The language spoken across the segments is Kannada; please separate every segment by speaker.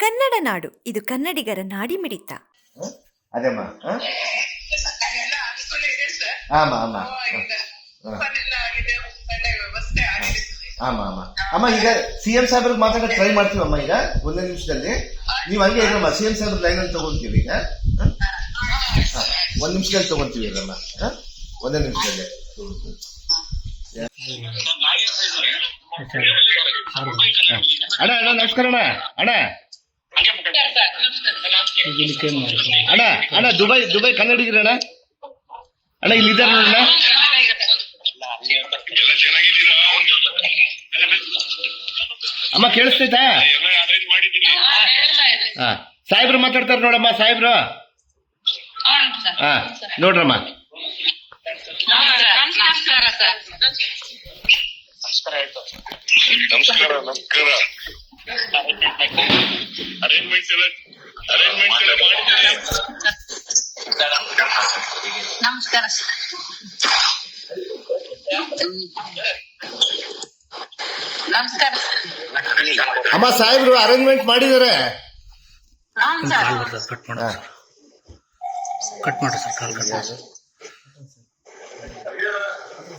Speaker 1: ಕನ್ನಡ ನಾಡು, ಇದು ಕನ್ನಡಿಗರ ನಾಡಿಮಿಡಿತ.
Speaker 2: ಅದೇಮ್ಮ ಆಮ ಆಮ ಆಮ ಆಮ ಅಮ್ಮ ಈಗ ಸಿಎಂ ಸಾಹೇಬ್ರಿಗೆ ಮಾತಾಡೋಕೆ ಟ್ರೈ ಮಾಡ್ತೀವಮ್ಮ. ಈಗ ಒಂದೇ ನಿಮಿಷದಲ್ಲಿ ನೀವು ಹಂಗೆ ಇರಮ್ಮ. ಸಿಎಂ ಸಾಹೇಬ್ರ ಲೈನಲ್ಲಿ ತಗೊಂತೀವಿ. ಈಗ ಒಂದ್ ನಿಮಿಷದಲ್ಲಿ ತಗೊಂತೀವಿ ಇರಮ್ಮ. ಒಂದೇ ನಿಮಿಷದಲ್ಲಿ. ಅಣ್ಣ ಅಣ್ಣ ನಮಸ್ಕಾರ ಅಣ್ಣ. ಅಣ್ಣ ಅಣ್ಣ ಅಣ್ಣ ದುಬೈ ಕನ್ನಡಿಗರಣ್ಣ. ಅಣ್ಣ ಇಲ್ಲಿದ್ದಾರೆ ನೋಡಣ್ಣ. ಅಮ್ಮ ಕೇಳಿಸ್ತೈತಾ? ಹಾ ಸಾಹೇಬ್ರು ಮಾತಾಡ್ತಾರ ನೋಡಮ್ಮ. ಸಾಹೇಬ್ರು ಹಾ ನೋಡ್ರಮ್ಮ.
Speaker 3: ನಮಸ್ಕಾರ ನಮಸ್ಕಾರ. ಅರೇಂಜ್ಮೆಂಟ್ಸ್ ಎಲ್ಲ ಮಾಡಿದ್ದೀರಿ?
Speaker 4: ನಮಸ್ಕಾರ ನಮಸ್ಕಾರ
Speaker 2: ಅಮ್ಮ ಸಾಹೇಬ್ರು ಅರೇಂಜ್ಮೆಂಟ್ ಮಾಡಿದಾರೆ.
Speaker 5: ಕಟ್ ಮಾಡ್ರಿ ಸರ್. ಕಾಲ್ ಕಟ್ ಮಾಡಿ.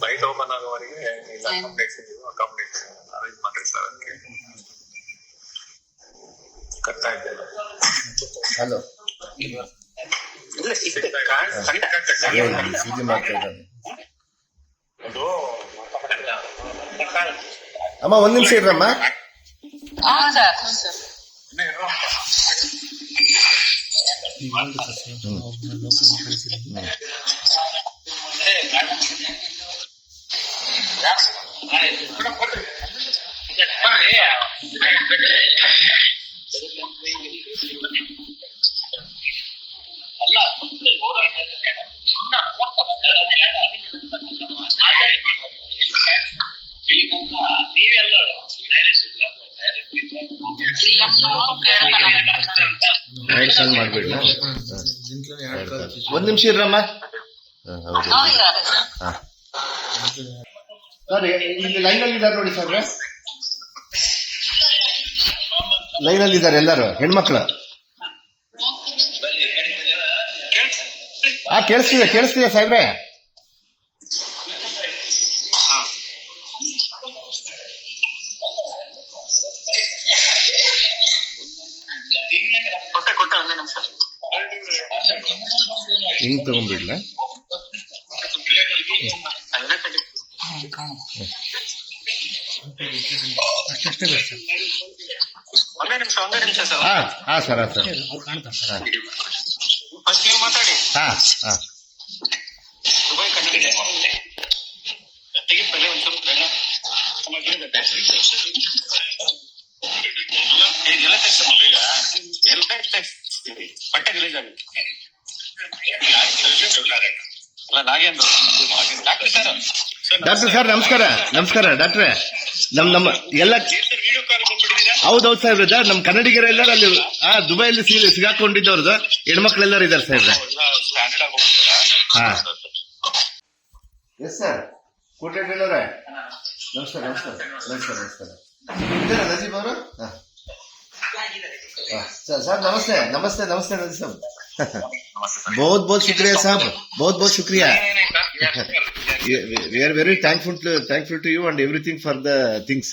Speaker 3: ಬೈಟ್ ಓಪನ್ ಆಗೋವರೆಗೆ ಅಕಾಮಿಡೇಷನ್ ಅರೇಂಜ್ ಮಾಡ್ರಿ ಸರ್. ಅದಕ್ಕೆ ಕಟ್ತಾ ಇದ್ದೇನೆ.
Speaker 2: ಹಲೋ ಸಿಟಿ ಮಾಡ್ತಾ ಇದ್ದಾನೆ. ಅಮ್ಮ ಒಂದ್ ನಿಮಿಷ ಇರ್ರಮ್ಮ. ಕಾಲ್ ಮಾಡ್ಬೇಡಿ. ಒಂದ್ ನಿಮಿಷ ಇರ್ರಮ್ಮ. ಸರ್ ಇಲ್ಲಿ ಲೈನಲ್ಲಿ ಇದ್ದಾರೆ ನೋಡಿ ಸರ್. ಲೈನಲ್ಲಿ ಇದ್ದಾರೆ ಎಲ್ಲರೂ ಹೆಣ್ಮಕ್ಳು. ಕೇಳಿಸ್ತಿದೆ ಸಾಹೇಬ್ರೆ. ಹಿಂಗ್ ತಗೊಂಡ್ಬಿಡ್ಲ.
Speaker 5: ಅಷ್ಟೇ ಬೇಕು ಸರ್.
Speaker 2: ಹಾ ಸರ್
Speaker 3: ಮಾತಾಡಿ.
Speaker 2: ಹಾ
Speaker 3: ಬಟ್ಟೆ ರಿಲೀಸ್ ಆಗುತ್ತೆ.
Speaker 2: ಡಾಕ್ಟರ್ ಸರ್ ನಮಸ್ಕಾರ ಡಾಕ್ಟ್ರೆ. ನಮ್ಮ ಎಲ್ಲ ಹೌದೌದು ಸಾಹೇಬ್ರ. ನಮ್ ಕನ್ನಡಿಗರ ಎಲ್ಲರೂ ಅಲ್ಲಿ ದುಬೈಯಲ್ಲಿ ಸಿಗಾಕೊಂಡಿದ್ದವ್ರದ್ದು ಹೆಣ್ಮಕ್ಳೆಲ್ಲರೂ ಇದ್ದಾರೆ ಸಾಹೇಬ್ರೆ. ಹಾ ಎಸ್ ಸರ್. ಕೋಟೆಯವರೇ ನಮಸ್ಕಾರ. ನಜೀಬ್ ಅವರು ಸರ್ ನಮಸ್ತೆ ನಜೀಬ್ ಸಾಹೇಬ್. बहुत शुक्रिया साहब, बहुत शुक्रिया. We are very thankful to you and everything for the things.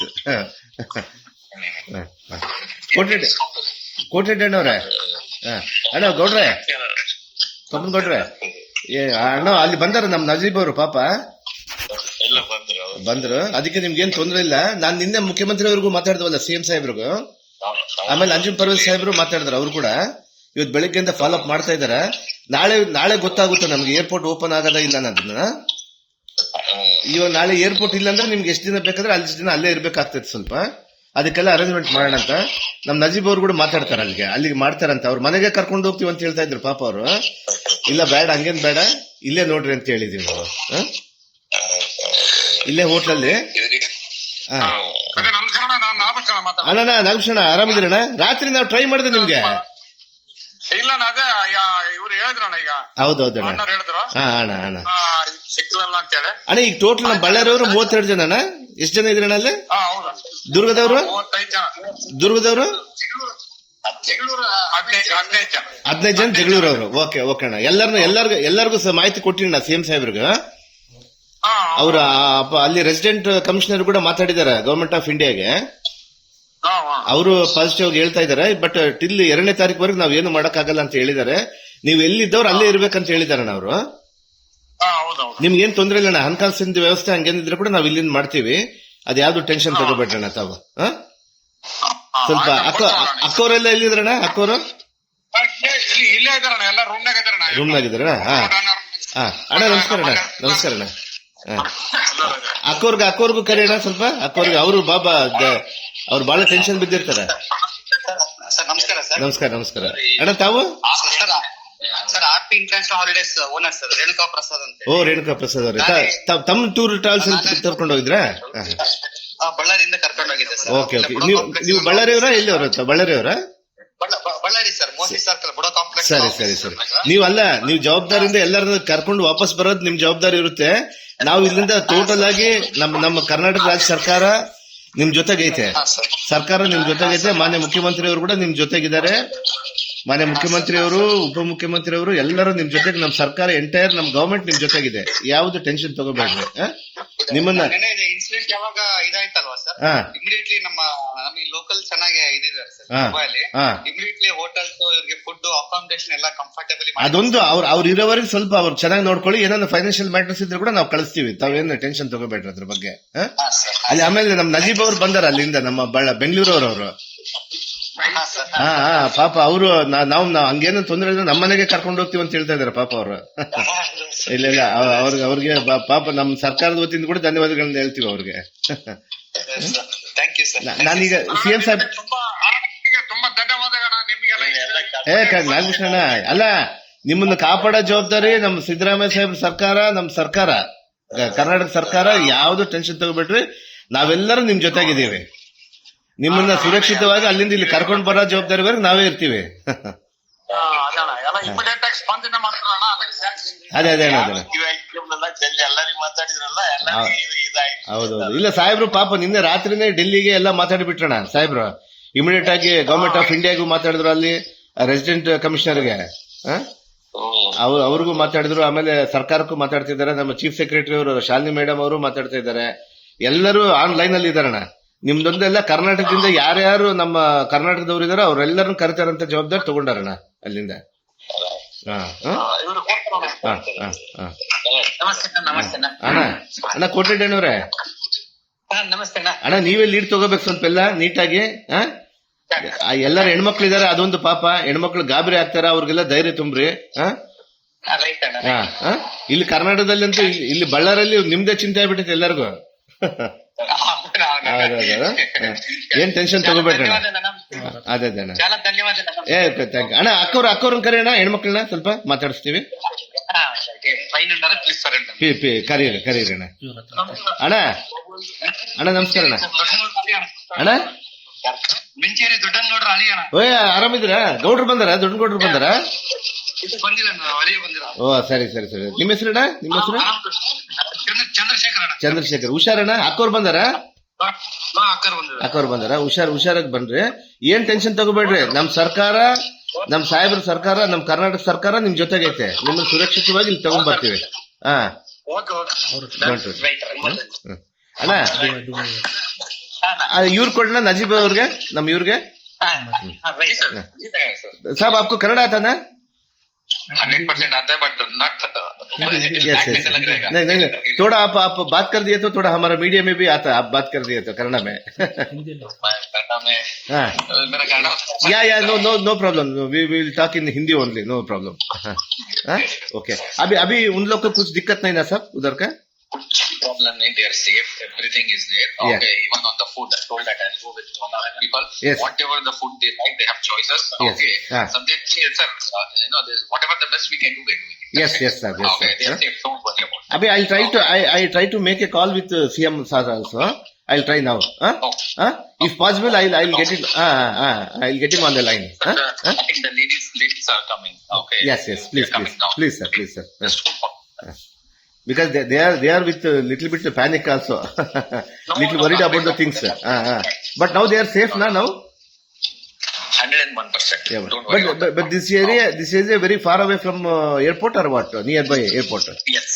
Speaker 2: ಕೋಟೆಣ್ಣವ್ರೆ ಅಣ್ಣ ಗೌಡ್ರೆ ಪಪ್ಪನ್ ಗೌಡ್ರೆ ಅಣ್ಣ ಅಲ್ಲಿ ಬಂದಾರ ನಮ್ ನಜೀಬ್ ಅವರು. ಪಾಪ ಬಂದ್ರು. ಅದಕ್ಕೆ ನಿಮ್ಗೇನ್ ತೊಂದ್ರೆ ಇಲ್ಲ. ನಾನ್ ನಿನ್ನೆ ಮುಖ್ಯಮಂತ್ರಿ ಅವ್ರಿಗೂ ಮಾತಾಡ್ದವಲ್ಲ, ಸಿಎಂ ಸಾಹೇಬ್ರಿಗೂ. ಆಮೇಲೆ ಅಂಜುಮ್ ಪರ್ವೇಜ್ ಸಾಹೇಬ್ರು ಮಾತಾಡಿದ್ರು. ಅವ್ರು ಕೂಡ ಇವತ್ತು ಬೆಳಿಗ್ಗೆಯಿಂದ ಫಾಲೋ ಅಪ್ ಮಾಡ್ತಾ ಇದಾರೆ. ನಾಳೆ ಗೊತ್ತಾಗುತ್ತೆ ನಮ್ಗೆ ಏರ್ಪೋರ್ಟ್ ಓಪನ್ ಆಗದ ಇಲ್ಲ ಅನ್ನೋದನ್ನ. ಇವಾಗ ನಾಳೆ ಏರ್ಪೋರ್ಟ್ ಇಲ್ಲ ಅಂದ್ರೆ ನಿಮ್ಗೆ ಎಷ್ಟು ದಿನ ಬೇಕಾದ್ರೆ ಅಷ್ಟು ದಿನ ಅಲ್ಲೇ ಇರ್ಬೇಕಾಗ್ತದೆ. ಸ್ವಲ್ಪ ಅದಕ್ಕೆಲ್ಲ ಅರೇಂಜ್ಮೆಂಟ್ ಮಾಡೋಣ ಅಂತ ನಮ್ ನಜೀಬ್ ಅವ್ರು ಕೂಡ ಮಾತಾಡ್ತಾರೆ. ಅಲ್ಲಿಗೆ ಮಾಡ್ತಾರಂತ. ಅವ್ರ ಮನೆಗೆ ಕರ್ಕೊಂಡು ಹೋಗ್ತೀವಿ ಅಂತ ಹೇಳ್ತಾ ಇದ್ರು ಪಾಪ ಅವರು. ಇಲ್ಲ ಬೇಡ, ಹಂಗೇನ್ ಬೇಡ, ಇಲ್ಲೇ ನೋಡ್ರಿ ಅಂತ ಹೇಳಿದೀವಿ ನಾವು. ಇಲ್ಲೇ ಹೋಟ್ಲಲ್ಲಿ. ಅಣ್ಣ ನಾಗಭೂಷಣ ಆರಾಮಿದ್ದೀರಣ್ಣ? ರಾತ್ರಿ ನಾವು ಟ್ರೈ ಮಾಡಿದೆ ನಿಮ್ಗೆ.
Speaker 3: ಇಲ್ಲ ಅದೇ ಇವ್ರು ಹೇಳಿದ್ರಣ್ಣ. ಈಗ
Speaker 2: ಹೌದೌದಣ್ಣ.
Speaker 3: ಹೇಳಿದ್ರು
Speaker 2: ಅಣ್ಣ
Speaker 3: ಸಿಕ್ಕಿಲ್ಲ ಅಂತ ಹೇಳಿ.
Speaker 2: ಅಣ್ಣ ಈಗ ಟೋಟಲ್ ನಮ್ಮ ಬಳ್ಳಾರಿಯವರು 32 ಜನ ಅಣ್ಣ. ಎಷ್ಟು ಜನ ಇದ್ರಣ್ಣ ಅಲ್ಲಿ? ದುರ್ಗದವರು?
Speaker 3: 35 ಜನ.
Speaker 2: ದುರ್ಗದವರು
Speaker 3: ಹದಿನೈದು ಜನ.
Speaker 2: 15 ಜನ ಜಗಳೂರವರು. ಓಕೆ ಓಕೆ ಅಣ್ಣ, ಎಲ್ಲರಿಗೂ ಸಹ ಮಾಹಿತಿ ಕೊಟ್ಟಿರಿ ಸಿಎಂ ಸಾಹೇಬ್ರಿಗೆ.
Speaker 3: ಹಾ,
Speaker 2: ಅವ್ರ ಅಲ್ಲಿ ರೆಸಿಡೆಂಟ್ ಕಮಿಷನರ್ ಕೂಡ ಮಾತಾಡಿದ್ದಾರೆ ಗವರ್ಮೆಂಟ್ ಆಫ್ ಇಂಡಿಯಾಗೆ.
Speaker 3: ಹಾ, ಹಾ.
Speaker 2: ಅವರು ಪಾಸಿಟಿವ್ ಆಗಿ ಹೇಳ್ತಾ ಇದ್ದಾರೆ. ಬಟ್ ಟಿಲ್ 2ನೇ ತಾರೀಕುವರೆಗೆ ನಾವ್ ಏನು ಮಾಡಕ್ಕಾಗಲ್ಲ ಅಂತ ಹೇಳಿದ್ದಾರೆ. ನೀವು ಎಲ್ಲಿದ್ದವ್ರು ಅಲ್ಲೇ ಇರ್ಬೇಕಂತ ಹೇಳಿದಾರಣ್ಣ ಅವರು.
Speaker 3: ಹಾ, ಹೌದೌದು.
Speaker 2: ನಿಮ್ಗೆ ಏನ್ ತೊಂದ್ರೆ ಇಲ್ಲ ಅಣ್ಣ, ಹಣಕಾಸಿನ ವ್ಯವಸ್ಥೆ ಹಂಗೇನಿದ್ರೆ ಕೂಡ ನಾವ್ ಇಲ್ಲಿಂದ ಮಾಡ್ತೀವಿ. ಅದ್ ಯಾವ್ದು ಟೆನ್ಷನ್ ತಗೋಬೇಡ್ರಣ್ಣ ತಾವು.
Speaker 3: ಹಾ,
Speaker 2: ಸ್ವಲ್ಪ
Speaker 3: ಆಯ್ತು,
Speaker 2: ಅಕ್ಕವರೆಲ್ಲ ಎಲ್ಲಿದ್ರಣ್ಣ? ಅಕ್ಕವರು
Speaker 3: ಇಲ್ಲೇ ಇದಾರಣ್ಣ, ಎಲ್ಲ ರೂಮ್ನಾಗ ಇದಾರಣ್ಣ.
Speaker 2: ರೂಮ್ನಾಗಿದ್ದಾರಣ್ಣ? ಅಣ್ಣ ನಮಸ್ಕಾರ ಅಣ್ಣ. ನಮಸ್ಕಾರ ಅಣ್ಣ. ಅಕ್ಕವ್ರಿಗೂ ಕರೆಯೋಣ ಸ್ವಲ್ಪ. ಅಕ್ಕವ್ರಿಗೆ ಅವರು ಬಾಬಾ ಅವ್ರು ಬಹಳ ಟೆನ್ಷನ್ ಬಿದ್ದಿರ್ತಾರೆ.
Speaker 4: ಸರ್ ನಮಸ್ಕಾರ ಸರ್.
Speaker 2: ನಮಸ್ಕಾರ ನಮಸ್ಕಾರ ಅಣ್ಣ. ತಾವು
Speaker 4: sir RP international holidays owner sir, Renuka Prasad ಅಂತ.
Speaker 2: ಓ, ರೇಣುಕಾ ಪ್ರಸಾದ್ ಅವ್ರೆ. ತಮ್ಮ ಟೂರ್ ಟ್ರಾವೆಲ್ಸ್ ಕರ್ಕೊಂಡು ಹೋಗಿದ್ರಾ?
Speaker 4: ಬಳ್ಳಾರಿಯಿಂದ ಕರ್ಕೊಂಡು ಹೋಗಿದ್ದೆ ಸರ್.
Speaker 2: Okay okay. ನೀವು ಬಳ್ಳಾರಿಯವರಾ? ಎಲ್ಲಿ ಅವರ? ಬಳ್ಳಾರಿಯವರಾ?
Speaker 4: ಬಳ್ಳಾರಿ ಸರ್, ಮೋಸಿ ಸರ್ಕಲ್ ಬುಡೋ ಕಾಂಪ್ಲೆಕ್ಸ್.
Speaker 2: ಸರಿ ಸರಿ ಸರಿ. ನೀವು ಜವಾಬ್ದಾರಿಯಿಂದ ಎಲ್ಲರನ್ನ ಕರ್ಕೊಂಡು ವಾಪಸ್ ಬರೋದು ನಿಮ್ ಜವಾಬ್ದಾರಿ ಇರುತ್ತೆ. ನಾವು ಇಲ್ಲಿಂದ ಟೋಟಲ್ ಆಗಿ ನಮ್ಮ ಕರ್ನಾಟಕ ರಾಜ್ಯ ಸರ್ಕಾರ ನಿಮ್ ಜೊತೆಗೈತೆ. ಸರ್ಕಾರ ನಿಮ್ ಜೊತೆಗೈತೆ. ಮಾನ್ಯ ಮುಖ್ಯಮಂತ್ರಿ ಅವರು ಕೂಡ ನಿಮ್ ಜೊತೆಗಿದ್ದಾರೆ. ಮಾನ್ಯ ಮುಖ್ಯಮಂತ್ರಿ ಅವರು, ಉಪಮುಖ್ಯಮಂತ್ರಿ ಅವರು ಎಲ್ಲರೂ ನಿಮ್ ಜೊತೆಗೆ, ನಮ್ ಸರ್ಕಾರ ಎಂಟೈರ್ ನಮ್ ಗವರ್ಮೆಂಟ್ ನಿಮ್ ಜೊತೆಗಿದೆ. ಯಾವ್ದು ಟೆನ್ಷನ್ ತಗೋಬೇಡ್ರಿ. ನಿಮ್ಮನ್ನ
Speaker 4: ಇನ್ಸಿಡೆಂಟ್ ಯಾವಾಗ ಇದಾಯ್ತಲ್ವಾ ಸರ್,
Speaker 2: ಹಾ
Speaker 4: ಇಮಿಡಿಯೇಟ್ಲಿ ನಮಗೆ ಲೋಕಲ್ ಚೆನ್ನಾಗಿ ಇದಿದ್ದಾರೆ ಸರ್
Speaker 2: ಹಾ.
Speaker 4: ದುಬೈಲಿ.
Speaker 2: ಹಾ.
Speaker 4: ಇಮಿಡಿಯೇಟ್ಲಿ ಹೋಟೆಲ್ಸ್ ಇವ್ರಿಗೆ ಫುಡ್ ಅಕಾಮಿಡೇಷನ್ ಎಲ್ಲ ಕಂಫರ್ಟೇಬಲಿ
Speaker 2: ಅದೊಂದು ಅವ್ರು ಇರೋವರೆಗೆ ಸ್ವಲ್ಪ ಅವ್ರು ಚೆನ್ನಾಗಿ ನೋಡ್ಕೊಳ್ಳಿ. ಏನಾದ್ರು ಫೈನಾನ್ಷಿಯಲ್ ಮ್ಯಾಟರ್ಸ್ ಇದ್ರೆ ಕೂಡ ನಾವು ಕಳಿಸ್ತೀವಿ. ತಾವೇನು ಟೆನ್ಷನ್ ತಗೋಬೇಡ್ರಿ ಅದ್ರ ಬಗ್ಗೆ. ಅಲ್ಲಿ ಆಮೇಲೆ ನಮ್ ನಜೀಬ್ ಅವ್ರು ಬಂದಾರ ಅಲ್ಲಿಂದ, ನಮ್ಮ ಬೆಂಗಳೂರವ್ರು. ಹಾ ಪಾಪ ಅವರು ನಾವು ಹಂಗೇನು ತೊಂದ್ರೆ ಇಲ್ಲ, ನಮ್ಮನೆಗೆ ಕರ್ಕೊಂಡು ಹೋಗ್ತೀವಿ ಅಂತ ಹೇಳ್ತಾ ಇದಾರೆ ಪಾಪ ಅವರು. ಇಲ್ಲ ಇಲ್ಲ, ಅವ್ರಿಗೆ ಪಾಪ ನಮ್ಮ ಸರ್ಕಾರದ ವತಿಯಿಂದ ಕೂಡ ಧನ್ಯವಾದಗಳನ್ನ ಹೇಳ್ತೀವಿ ಅವ್ರಿಗೆ.
Speaker 4: Thank you sir.
Speaker 2: ನಾನೀಗ ಸಿಎಂ ಸಾಹೇಬ್
Speaker 3: ತುಂಬಾ ಧನ್ಯವಾದಗಳು ನಿಮ್ಗೆಲ್ಲ.
Speaker 2: ನಾಗಭೂಷಣ ಅಲ್ಲ, ನಿಮ್ಮನ್ನ ಕಾಪಾಡೋ ಜವಾಬ್ದಾರಿ ನಮ್ಮ ಸಿದ್ದರಾಮಯ್ಯ ಸಾಹೇಬ್ರ ಸರ್ಕಾರ, ನಮ್ಮ ಸರ್ಕಾರ, ಕರ್ನಾಟಕ ಸರ್ಕಾರ. ಯಾವ್ದು ಟೆನ್ಷನ್ ತಗೋಬೇಡ್ರಿ, ನಾವೆಲ್ಲರೂ ನಿಮ್ ಜೊತೆಗಿದ್ದೀವಿ. ನಿಮ್ಮನ್ನ ಸುರಕ್ಷಿತವಾಗಿ ಅಲ್ಲಿಂದ ಇಲ್ಲಿ ಕರ್ಕೊಂಡು ಬರೋ ಜವಾಬ್ದಾರಿವರೆಗೆ ನಾವೇ ಇರ್ತೀವಿ.
Speaker 3: ಎಲ್ಲ ಇಮಿಡಿಯೇಟ್ ಆಗಿ ಸ್ಪಂದನೆ ಮಾಡ್ತಾರಣ್ಣ.
Speaker 2: ಅದೇ ಅದೇ ಅಣ್ಣ, ಅದೇ
Speaker 3: ಎಲ್ಲರಿಗೂ ಮಾತಾಡಿದ್ರಲ್ಲ, ಇದಾಯ್ತು.
Speaker 2: ಹೌದೌದು. ಇಲ್ಲ ಸಾಹೇಬ್ರು ಪಾಪ ನಿನ್ನೆ ರಾತ್ರಿನೇ ಡೆಲ್ಲಿಗೆ ಎಲ್ಲ ಮಾತಾಡಿಬಿಟ್ರಣ ಸಾಹೇಬ್ರು. ಇಮಿಡಿಯೇಟ್ ಆಗಿ ಗವರ್ಮೆಂಟ್ ಆಫ್ ಇಂಡಿಯಾಗೂ ಮಾತಾಡಿದ್ರು, ಅಲ್ಲಿ ರೆಸಿಡೆಂಟ್ ಕಮಿಷನರ್ಗೆ ಅವ್ರಿಗೂ ಮಾತಾಡಿದ್ರು. ಆಮೇಲೆ ಸರ್ಕಾರಕ್ಕೂ ಮಾತಾಡ್ತಿದ್ದಾರೆ. ನಮ್ಮ ಚೀಫ್ ಸೆಕ್ರೆಟರಿ ಅವರು ಶಾಲಿನಿ ಮೇಡಮ್ ಅವರು ಮಾತಾಡ್ತಾ ಇದ್ದಾರೆ. ಎಲ್ಲರೂ ಆನ್ಲೈನ್ ಅಲ್ಲಿ ಇದಾರಣ್ಣ. ನಿಮ್ದೊಂದೆಲ್ಲ ಕರ್ನಾಟಕದಿಂದ ಯಾರ್ಯಾರು ನಮ್ಮ ಕರ್ನಾಟಕದವ್ರು ಇದಾರೆ ಅವ್ರೆಲ್ಲರನ್ನು ಕರಿತಾರಂತ ಜವಾಬ್ದಾರಿ ತಗೊಂಡಾರಣ್ಣ ಅಲ್ಲಿಂದ. ಅಣ್ಣ ಕೋಟೆಣ್ಣವ್ರೆ,
Speaker 4: ನಮಸ್ತೆ
Speaker 2: ಅಣ್ಣ ನೀವೇ ಲೀಡ್ ತಗೋಬೇಕು ಸ್ವಲ್ಪ ಎಲ್ಲ ನೀಟಾಗಿ. ಎಲ್ಲಾರು ಹೆಣ್ಮಕ್ಳಿದಾರೆ, ಅದೊಂದು ಪಾಪ ಹೆಣ್ಮಕ್ಳು ಗಾಬರಿ ಆಗ್ತಾರ, ಅವ್ರಿಗೆಲ್ಲ ಧೈರ್ಯ ತುಂಬ್ರಿ. ಇಲ್ಲಿ ಕರ್ನಾಟಕದಲ್ಲಂತೂ, ಇಲ್ಲಿ ಬಳ್ಳಾರಲ್ಲಿ ನಿಮ್ದೇ ಚಿಂತೆ ಆಗ್ಬಿಟ್ಟೈತೆ ಎಲ್ಲರಿಗೂ. ಏನ್ ಟೆನ್ಷನ್ ತಗೋಬೇಡ್ರಿ ಅದೇ ಅಣ್ಣ. ಥ್ಯಾಂಕ್ ಯು ಅಣ್ಣ. ಅಕ್ಕವ್ರನ್ನ ಕರೆಯೋಣ, ಹೆಣ್ಮಕ್ಳನ್ನ ಸ್ವಲ್ಪ ಮಾತಾಡಿಸ್ತೀವಿ. ಕರೀರಿ ಅಣ್ಣ. ಅಣ್ಣ ನಮಸ್ಕಾರ ಅಣ್ಣ. ಅಣ್ಣ
Speaker 4: ಮಿಂಚೇರಿ ದೊಡ್ಡನ್ ನೋಡ್ರ ಅಳಿ ಅಣ್ಣ.
Speaker 2: ಓಯ್ ಆರಾಮಿದ್ದೀರಾ? ಗೌಡ್ರು ಬಂದಾರ? ದೊಡ್ಡ ಗೌಡ್ರು ಬಂದಾರ? ಓ ಸರಿ ಸರಿ ಸರಿ. ನಿಮ್ಮ ಹೆಸರಣ್ಣ? ನಿಮ್ಮ ಹೆಸರು? ಚಂದ್ರಶೇಖರ್. ಹುಷಾರಣ್ಣ? ಅಕ್ಕವ್ರು ಬಂದಾರ? ಅಕ್ಕವ್ರು ಬಂದಾರ? ಹುಷಾರಾಗಿ ಬನ್ರಿ. ಏನ್ ಟೆನ್ಷನ್ ತಗೋಬೇಡ್ರಿ. ನಮ್ ಸರ್ಕಾರ, ನಮ್ ಸಾಹೇಬ್ರ ಸರ್ಕಾರ, ನಮ್ ಕರ್ನಾಟಕ ಸರ್ಕಾರ ನಿಮ್ ಜೊತೆಗೈತೆ. ನಿಮ್ಮನ್ನ ಸುರಕ್ಷಿತವಾಗಿ ಇಲ್ಲಿ ತಗೊಂಡ್ ಬರ್ತೀವಿ. ಅಣ್ಣ ಇವ್ರು ಕೊಡೋಣ ನಜೀಬ್ ಅವ್ರಿಗೆ, ನಮ್ ಇವ್ರಿಗೆ. ಸಾಬ್ आपको कन्नड़ आता ना?
Speaker 3: 100% आता है, बट नॉट
Speaker 2: नहीं, थोड़ा आप बात कर दिए तो थोड़ा हमारा मीडिया में भी आता है. आप बात कर दिए तो कन्नड़ में. हाँ yeah no problem. We will talk in Hindi only, no problem. Okay. अभी उन लोग को कुछ दिक्कत नहीं ना सब उधर का?
Speaker 3: problem nahi, they are safe, everything is there.
Speaker 2: Yeah.
Speaker 3: Okay, even on the food, I told that I'll go with one other people.
Speaker 2: Yes.
Speaker 3: Whatever the food they like, they have choices.
Speaker 2: Yes.
Speaker 3: Okay.
Speaker 2: Ah.
Speaker 3: Subjectively, sir, whatever the best we can do, we do it.
Speaker 2: Yes sir. Yes,
Speaker 3: okay,
Speaker 2: sir.
Speaker 3: they are safe, don't worry about it.
Speaker 2: Abhi I'll try to make a call with CM sir also. I'll try now. If possible, I'll get it. I'll get him on the line.
Speaker 3: I think the ladies are coming. Okay.
Speaker 2: Yes, please,
Speaker 3: coming now.
Speaker 2: please sir. Because they are with little bit panic also. Little worried about the things. But now they are safe now.
Speaker 3: 110%.
Speaker 6: 1%.
Speaker 2: Yeah,
Speaker 6: Don't worry about
Speaker 2: but this area very far away from airport or what? Nearby airport.
Speaker 6: Yes,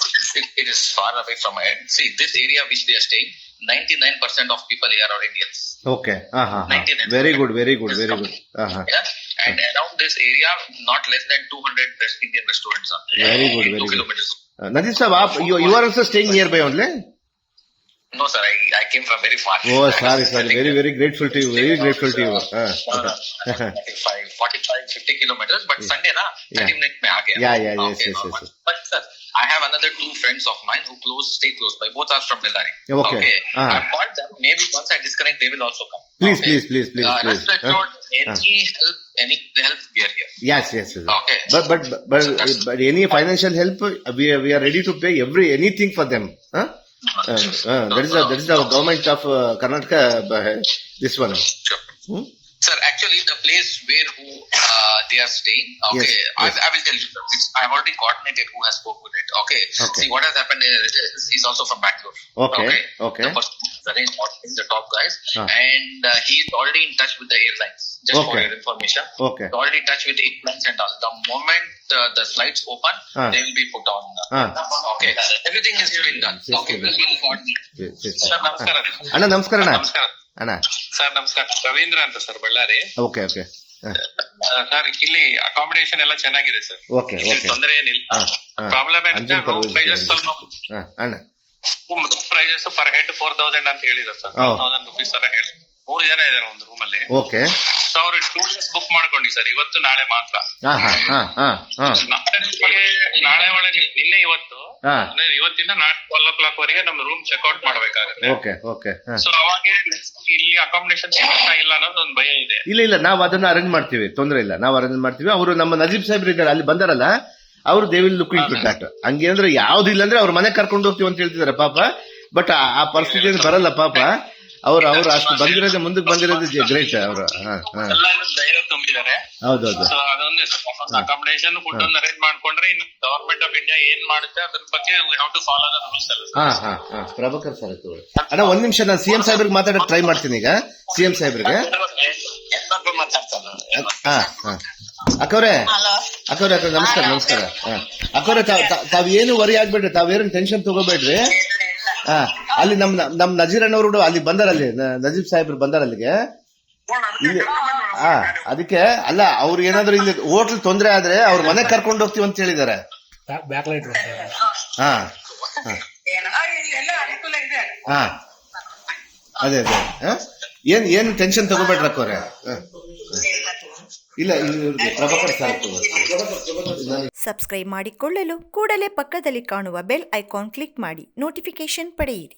Speaker 6: it is far away from it. See, this area which they are staying, 99% of people here are Indians.
Speaker 2: Okay.
Speaker 6: 99%.
Speaker 2: Very good.
Speaker 6: Yeah, and around this area, not less than 200 Indian restaurants are there.
Speaker 2: Very good,
Speaker 6: 2 kilometers.
Speaker 2: Nadeem Sahab, you are also staying nearby only?
Speaker 6: No, sir, I came from very far.
Speaker 2: Oh, sorry. Very grateful to you. Very grateful to you.
Speaker 6: 45-50 kilometers, but Sunday na 30 minutes mein aa gaya.
Speaker 2: Yeah,
Speaker 6: Okay,
Speaker 2: yes.
Speaker 6: But sir, I have another 2 friends of mine who stay close by. Both are from Bellary.
Speaker 2: Okay.
Speaker 6: I've called them. Maybe once I disconnect, they will also come.
Speaker 2: Please.
Speaker 6: Rest assured, any help we are here.
Speaker 2: Yes.
Speaker 6: Okay.
Speaker 2: But any financial help, we are ready to pay anything for them. That is the government of Karnataka. This one.
Speaker 6: Sure. Sir, actually, the place where they are staying, okay,
Speaker 2: Yes.
Speaker 6: I will tell you. I have already coordinated who has spoke with it. Okay. See, what has happened is he's also from Bangalore.
Speaker 2: Okay.
Speaker 6: The person who's arranged all things, the top guys,
Speaker 2: Ah.
Speaker 6: and he's already in touch with the airlines. Just for
Speaker 2: Okay.
Speaker 6: your information.
Speaker 2: Okay.
Speaker 6: He's already in touch with the airlines and all. The moment the flights open,
Speaker 2: Ah.
Speaker 6: they will be put on. Okay. Everything is being done. Okay. We'll be coordinated.
Speaker 2: Yes.
Speaker 3: Sir ನಮಸ್ಕಾರ ರೀ.
Speaker 2: ಅಣ್ಣ ನಮಸ್ಕಾರ
Speaker 3: ನಮಸ್ಕಾರ ಸರ್. ನಮಸ್ಕಾರ, ರವೀಂದ್ರ ಅಂತ ಸರ್, ಬಳ್ಳಾರಿ.
Speaker 2: ಓಕೆ
Speaker 3: ಸರ್, ಇಲ್ಲಿ ಅಕಾಮಿಡೇಷನ್ ಎಲ್ಲ ಚೆನ್ನಾಗಿದೆ ಸರ್.
Speaker 2: ಓಕೆ
Speaker 3: ತೊಂದರೆ ಏನಿಲ್ಲ. ಪ್ರಾಬ್ಲಮ್ ಏನಂದ್ರೆ ರೂಮ್ ಪ್ರೈಸಸ್ ಸ್ವಲ್ಪ
Speaker 2: ಅಣ್ಣ
Speaker 3: ಪ್ರೈಸಸ್ ಪರ್ ಹೆಡ್ 4,000 ಅಂತ ಹೇಳಿದ್ರು ಸರ್. 4,000 ರುಪೀಸ್ ತರ ಹೇಳಿ 3 ಜನ ಇದಾರೆ ಒಂದು ರೂಮ್ ಅಲ್ಲಿ.
Speaker 2: ಓಕೆ.
Speaker 3: ಸೊ ಅವ್ರು 2 ಡೇಸ್ ಬುಕ್ ಮಾಡ್ಕೊಂಡಿ ಸರ್, ಇವತ್ತು ನಾಳೆ ಮಾತ್ರ. ನಾಳೆ ಒಳಗೆ ನಿನ್ನೆ ಇವತ್ತು ಅಂದ್ರೆ ಇವತ್ತಿಂದ ನಾಳೆ 12 o'clock ವರೆಗೆ ನಮ್ಮ ರೂಮ್ ಚೆಕ್ಔಟ್ ಮಾಡ್ಬೇಕಾಗುತ್ತೆ.
Speaker 2: ಓಕೆ.
Speaker 3: ಸೊ ಅವಾಗ ಇಲ್ಲಿ ಅಕಾಮಿಡೇಷನ್ ಇಲ್ಲ ಅನ್ನೋದು ಒಂದು ಭಯ ಇದೆ.
Speaker 2: ಇಲ್ಲ ನಾವು ಅದನ್ನ ಅರೇಂಜ್ ಮಾಡ್ತೀವಿ, ತೊಂದರೆ ಇಲ್ಲ, ನಾವು ಅರೇಂಜ್ ಮಾಡ್ತೀವಿ. ಅವರು ನಮ್ಮ ನಜೀಬ್ ಸಾಹೇಬ್ರು ಇದ್ದಾರೆ, ಅಲ್ಲಿ ಬಂದಾರಲ್ಲ, ಅವರು they will look into that. ಹಂಗೆ ಅಂದ್ರೆ ಯಾವ್ದು ಇಲ್ಲ ಅಂದ್ರೆ ಅವ್ರ ಮನೆ ಕರ್ಕೊಂಡು ಹೋಗ್ತೀವಿ ಅಂತ ಹೇಳ್ತಿದಾರೆ ಪಾಪ. ಬಟ್ ಆ ಪರಿಸ್ಥಿತಿ ಬರಲ್ಲ ಪಾಪ. ಅವ್ರು ಅಷ್ಟು ಬಂದಿರೋದೇ, ಮುಂದಕ್ಕೆ ಬಂದಿರೋದು ಗ್ರೇಟ್. ಅವರು
Speaker 3: ಎಲ್ಲ ಧೈರ್ಯ ತುಂಬಿದ್ದಾರೆ.
Speaker 2: ಹೌದು.
Speaker 3: ಸೊ ಅದೊಂದೇ ಅಕಾಮಿಡೇಷನ್ ಫುಡ್ ಒಂದು ಅರೇಂಜ್ ಮಾಡ್ಕೊಂಡ್ರೆ ಇನ್ನು ಗವರ್ಮೆಂಟ್ ಆಫ್ ಇಂಡಿಯಾ ಏನ್ ಮಾಡುತ್ತೆ ಅದ್ರ ಬಗ್ಗೆ we have to follow the rules ಅಲ್ಲ.
Speaker 2: ಪ್ರಭಾಕರ್ ಸರ್ ಅಣ್ಣ, ಒಂದ್ ನಿಮಿಷ ನಾನು ಸಿಎಂ ಸಾಹೇಬ್ರಿಗೆ ಮಾತಾಡಕ್ ಟ್ರೈ ಮಾಡ್ತೀನಿ ಈಗ. ಸಿಎಂ ಸಾಹೇಬ್ರಿಗೆ ಅಕ್ಕವ್ರೆ ನಮಸ್ಕಾರ. ಅಕ್ಕವ್ರೆ, ತಾವೇನು ವರಿ ಆಗ್ಬೇಡ್ರಿ, ತಾವೇನು ಟೆನ್ಷನ್ ತಗೋಬೇಡ್ರಿ. ಅಲ್ಲಿ ನಮ್ ನಜೀರ್ ಅಣ್ಣವರು ಅಲ್ಲಿ ಬಂದಾರ, ಅಲ್ಲಿ ನಜೀಬ್ ಸಾಹೇಬ್ರು ಬಂದಾರ ಅಲ್ಲಿಗೆ. ಇಲ್ಲಿ ಅದಕ್ಕೆ ಅಲ್ಲ, ಅವ್ರು ಏನಾದ್ರು ಇಲ್ಲಿ ಹೋಟ್ಲ್ ತೊಂದ್ರೆ ಆದ್ರೆ ಅವ್ರ ಮನೆ ಕರ್ಕೊಂಡು ಹೋಗ್ತೀವಿ ಅಂತ ಹೇಳಿದಾರೆ. ಅದೇ ಏನು ಟೆನ್ಷನ್ ತಗೋಬೇಡ್ರಿ ಅಕ್ಕವ್ರೆ. ಇಲ್ಲ ಪ್ರಭಾಕರ್ ಸರ್
Speaker 1: ಸಬ್ಸ್ಕ್ರೈಬ್ ಮಾಡಿಕೊಳ್ಳಲು ಕೂಡಲೇ ಪಕ್ಕದಲ್ಲಿ ಕಾಣುವ ಬೆಲ್ ಐಕಾನ್ ಕ್ಲಿಕ್ ಮಾಡಿ ನೋಟಿಫಿಕೇಶನ್ ಪಡೆಯಿರಿ.